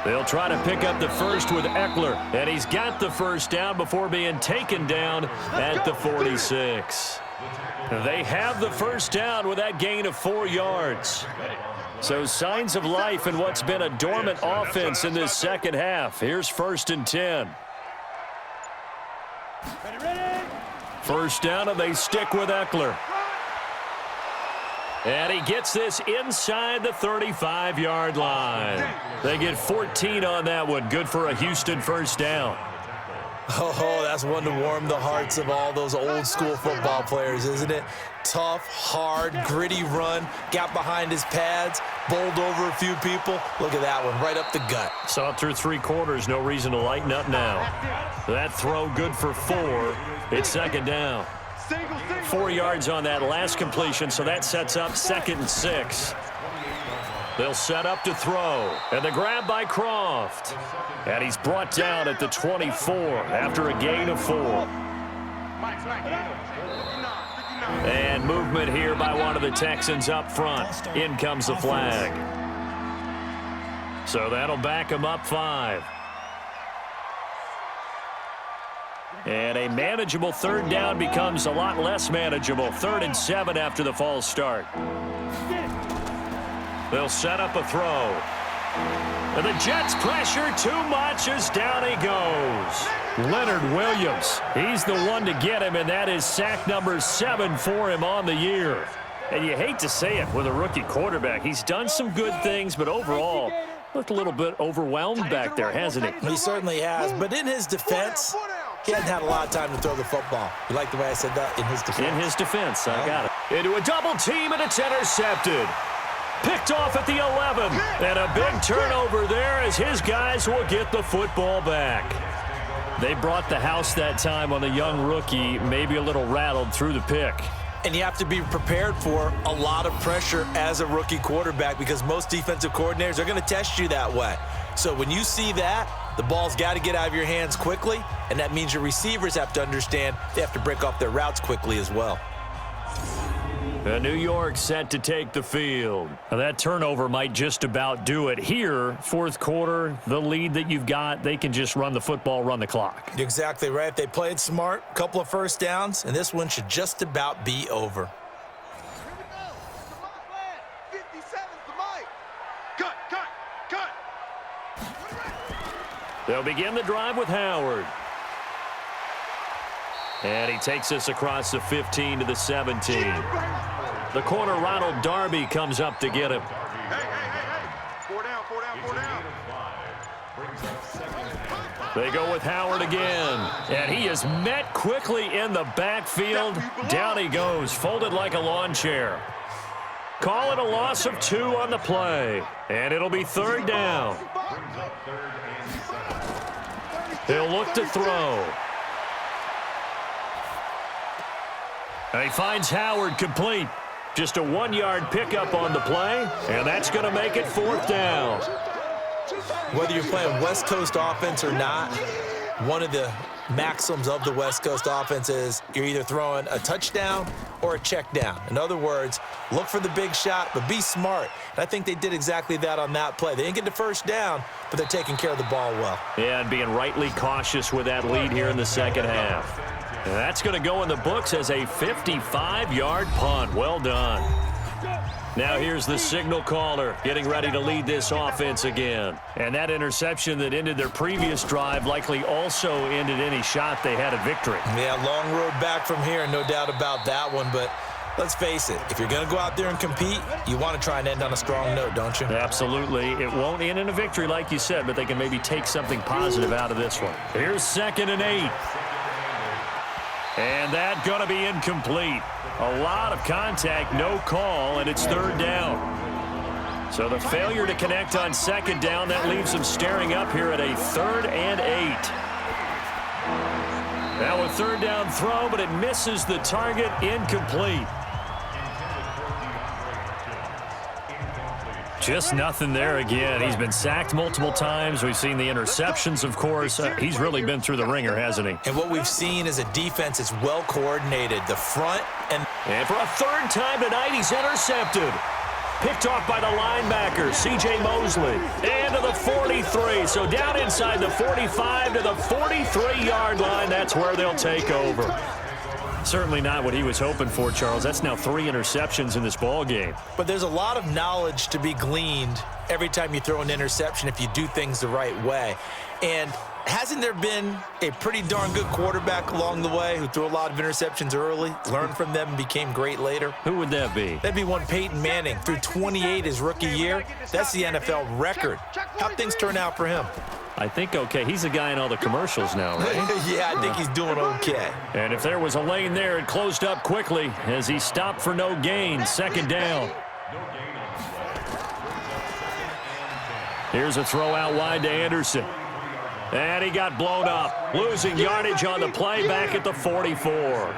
They'll try to pick up the first with Eckler, and he's got the first down before being taken down at the 46. They have the first down with that gain of 4 yards. So signs of life in what's been a dormant offense in this second half. Here's 1st and 10. First down, and they stick with Eckler. And he gets this inside the 35-yard line. They get 14 on that one. Good for a Houston first down. Oh, that's one to warm the hearts of all those old-school football players, isn't it? Tough, hard, gritty run. Got behind his pads, bowled over a few people. Look at that one, right up the gut. Saw it through 3 quarters. No reason to lighten up now. That throw good for 4. It's second down. 4 yards on that last completion, so that sets up 2nd and 6. They'll set up to throw. And the grab by Croft. And he's brought down at the 24 after a gain of 4. And movement here by one of the Texans up front. In comes the flag. So that'll back him up 5. And a manageable 3rd down becomes a lot less manageable. 3rd and 7 after the false start. They'll set up a throw. And the Jets pressure too much as down he goes. Leonard Williams, he's the one to get him, and that is sack number 7 for him on the year. And you hate to say it with a rookie quarterback. He's done some good things, but overall, looked a little bit overwhelmed back there, hasn't he? He certainly has, but in his defense, he hasn't had a lot of time to throw the football. You like the way I said that? In his defense. In his defense, I got it. Into a double team, and it's intercepted. Picked off at the 11, and a big turnover there as his guys will get the football back. They brought the house that time on the young rookie, maybe a little rattled through the pick. And you have to be prepared for a lot of pressure as a rookie quarterback because most defensive coordinators are going to test you that way. So when you see that, the ball's got to get out of your hands quickly, and that means your receivers have to understand they have to break off their routes quickly as well. New York set to take the field. Now that turnover might just about do it. Here, fourth quarter, the lead that you've got, they can just run the football, run the clock. You're exactly right. They played smart, a couple of first downs, and this one should just about be over. They'll begin the drive with Howard. And he takes us across the 15 to the 17. The corner, Ronald Darby, comes up to get him. Four down. They go with Howard again. And he is met quickly in the backfield. Down he goes, folded like a lawn chair. Call it a loss of 2 on the play. And it'll be 3rd down. They'll look to throw. And he finds Howard complete. Just a 1-yard pickup on the play, and that's going to make it 4th down. Whether you're playing West Coast offense or not, one of the maxims of the West Coast offense is you're either throwing a touchdown or a check down. In other words, look for the big shot, but be smart. And I think they did exactly that on that play. They didn't get the first down, but they're taking care of the ball well. Yeah, and being rightly cautious with that lead here in the second half. And that's going to go in the books as a 55-yard punt. Well done. Now here's the signal caller getting ready to lead this offense again. And that interception that ended their previous drive likely also ended any shot they had at victory. Yeah, long road back from here, no doubt about that one. But let's face it, if you're going to go out there and compete, you want to try and end on a strong note, don't you? Absolutely. It won't end in a victory like you said, but they can maybe take something positive out of this one. Here's 2nd and 8. And that going to be incomplete. A lot of contact, no call, and it's third down. So the failure to connect on second down, that leaves them staring up here at a 3rd and 8. Now a third down throw, but it misses the target, incomplete. Just nothing there again. He's been sacked multiple times. We've seen the interceptions, of course. He's really been through the ringer, hasn't he? And what we've seen is a defense that's well coordinated. The front and for a third time tonight, he's intercepted. Picked off by the linebacker, C.J. Mosley. And to the 43. So down inside the 45 to the 43-yard line. That's where they'll take over. Certainly not what he was hoping for, Charles. That's now 3 interceptions in this ball game. But there's a lot of knowledge to be gleaned every time you throw an interception if you do things the right way. And hasn't there been a pretty darn good quarterback along the way who threw a lot of interceptions early, learned from them, and became great later? Who would that be? That'd be one Peyton Manning. Threw 28 his rookie year. That's the NFL record. How'd things turn out for him? I think okay. He's the guy in all the commercials now, right? Yeah, I think he's doing okay. And if there was a lane there, it closed up quickly as he stopped for no gain. Second down. Here's a throw out wide to Anderson. And he got blown up. Losing yardage on the play back at the 44.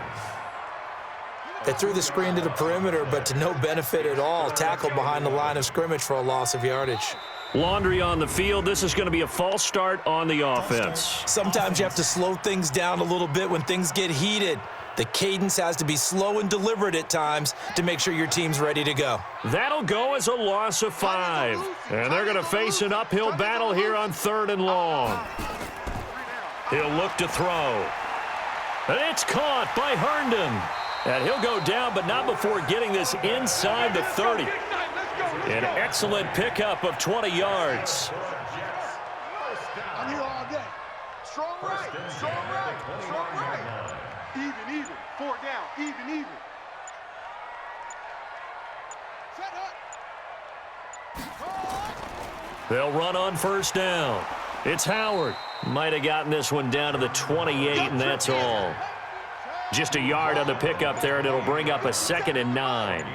They threw the screen to the perimeter, but to no benefit at all. Tackled behind the line of scrimmage for a loss of yardage. Laundry on the field. This is going to be a false start on the offense. Sometimes you have to slow things down a little bit when things get heated. The cadence has to be slow and deliberate at times to make sure your team's ready to go. That'll go as a loss of 5. And they're going to face an uphill battle here on 3rd and long. He'll look to throw. And it's caught by Herndon. And he'll go down, but not before getting this inside the 30. An excellent pickup of 20 yards. I'm here all day. Strong right, strong right, strong right. Even, 4 down, even. Set up. They'll run on first down. It's Howard. Might have gotten this one down to the 28, and that's all. Just a yard on the pickup there, and it'll bring up a 2nd and 9.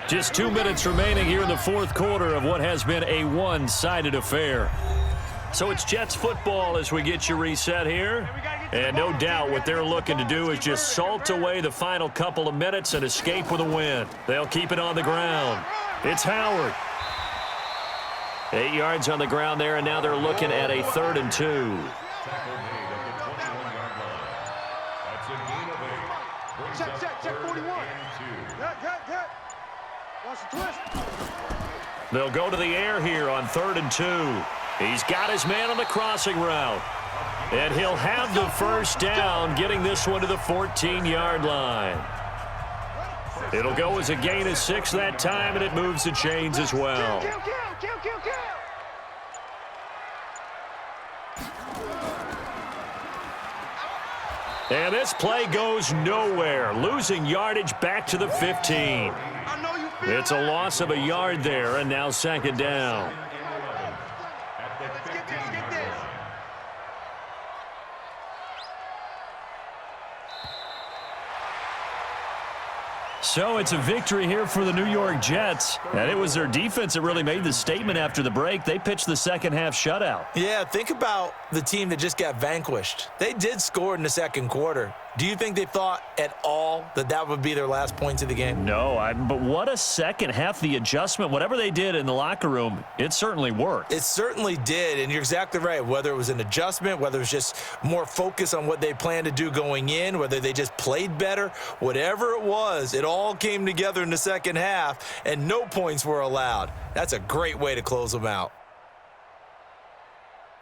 Just 2 minutes remaining here in the 4th quarter of what has been a one-sided affair. So it's Jets football as we get you reset here. And no doubt what they're looking to do is just salt away the final couple of minutes and escape with a win. They'll keep it on the ground. It's Howard. 8 yards on the ground there, and now they're looking at a 3rd and 2. Check 41. Get. Watch the twist. They'll go to the air here on 3rd and 2. He's got his man on the crossing route. And he'll have the first down, getting this one to the 14-yard line. It'll go as a gain of 6 that time, and it moves the chains as well. Kill. And this play goes nowhere, losing yardage back to the 15. It's a loss of a yard there, and now 2nd down. So it's a victory here for the New York Jets. And it was their defense that really made the statement after the break. They pitched the second half shutout. Yeah, think about the team that just got vanquished. They did score in the 2nd quarter. Do you think they thought at all that that would be their last points of the game? No, but what a second half. The adjustment, whatever they did in the locker room, it certainly worked. It certainly did, and you're exactly right. Whether it was an adjustment, whether it was just more focus on what they planned to do going in, whether they just played better, whatever it was, it all came together in the second half, and no points were allowed. That's a great way to close them out.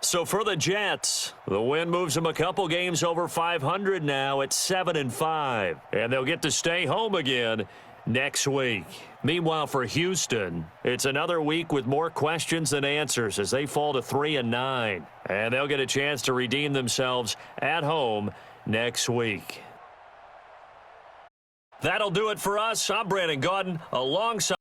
So for the Jets, the win moves them a couple games over 500 now at 7-5. And they'll get to stay home again next week. Meanwhile, for Houston, it's another week with more questions than answers as they fall to 3-9. And they'll get a chance to redeem themselves at home next week. That'll do it for us. I'm Brandon Gaudin alongside